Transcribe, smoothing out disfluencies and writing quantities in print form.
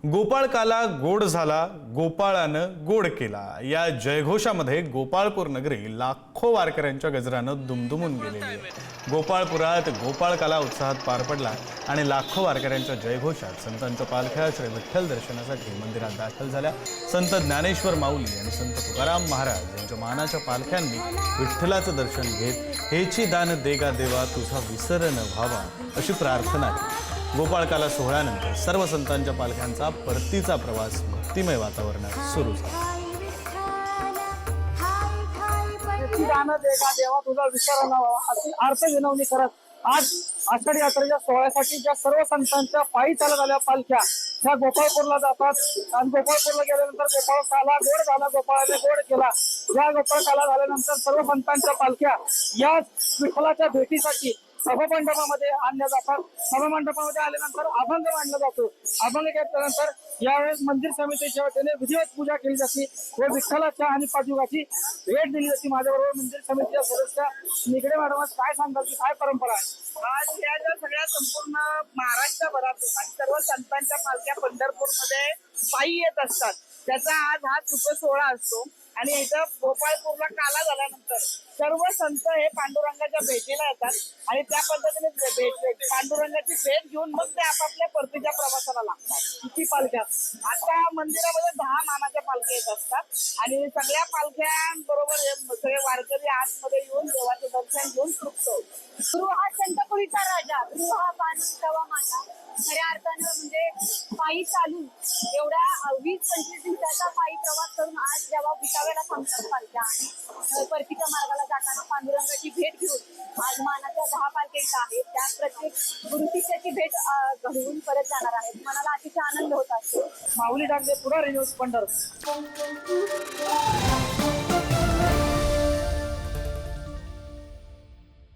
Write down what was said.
गोपाळकाला गोड झाला, गोपाळानं गोड केला. या जयघोषामध्ये गोपाळपूर नगरी लाखो वारकऱ्यांच्या गजरानं दुमदुमून गेलेली आहे. गोपाळपुरात गोपाळकाला उत्साहात पार पडला आणि लाखो वारकऱ्यांच्या जयघोषात संतांच्या पालख्या श्री विठ्ठल दर्शनासाठी मंदिरात दाखल झाल्या. संत ज्ञानेश्वर माऊली आणि संत तुकाराम महाराज यांच्या मानाच्या पालख्यांनी विठ्ठलाचं दर्शन घेत हेची दान देगा देवा तुझा विसर न व्हावा अशी प्रार्थना केली. गोपाळकाला सोहळ्यानंतर सर्व संतांच्या पालख्यांचा परतीचा प्रवास भक्तिमय वातावरणात सुरू झाला. देवा तुझा विचार नावा अशी अर्थ विनवणी करत आज आषाढी यात्रेच्या सोहळ्यासाठी ज्या सर्व संतांच्या पायी चालत आल्या पालख्या त्या गोपाळपूरला जातात आणि गोपाळपूरला गेल्यानंतर गोपाळकाला गोड झाला, गोपाळाने गोड केला. या गोपाळकाला झाल्यानंतर सर्व संतांच्या पालख्या या विठ्ठलाच्या भेटीसाठी सभामंडपामध्ये आणल्या जातात. सभामंडपामध्ये आल्यानंतर अभंग मांडला जातो. अभंग घेतल्यानंतर यावेळेस मंदिर समितीच्या वतीने विधिवत पूजा केली जाते व विठ्ठलाच्या आणि पादुकाची भेट दिली जाते. माझ्याबरोबर मंदिर समितीच्या सदस्य निगडे मॅडम काय सांगाल की काय परंपरा आहे? आज या ज्या सगळ्या संपूर्ण महाराष्ट्रभरातून आणि सर्व संतांच्या पालख्या पंढरपूरमध्ये पायी येत असतात, त्याचा आज हा सुख सोहळा असतो. आणि इथं गोपाळपूरला काला झाल्यानंतर सर्व संत हे पांडुरंगाच्या भेटीला येतात आणि त्या पद्धतीने पांडुरंगाची भेट घेऊन मग ते आपापल्या परतीच्या प्रवासाला लागतात. किती पालख्या आता मंदिरामध्ये 10 मानाच्या पालख्या येत असतात आणि सगळ्या पालख्यांबरोबर हे सगळे वारकरी आतमध्ये येऊन देवाचं दर्शन घेऊन सुटतो. गुरु हा संतपुरीचा राजा, गुरु हा बाणवा माझा. खऱ्या अर्थानं म्हणजे पायी चालून एवढ्या 20-25 दिवसाचा पायी प्रवास करून आज जेव्हा विटाव्याला थांबतात पालख्या आणि परतीच्या मार्गाला जाताना पांडुरंगाची भेट घेऊन आज मानाच्या 10 पालख्या इथं आहेत. त्या प्रत्येक गुरुशिष्याची भेट घडवून परत जाणार आहेत. मनाला अतिशय आनंद होत असतो. माऊली डांगे पुढारी न्यूज पंढरपूर.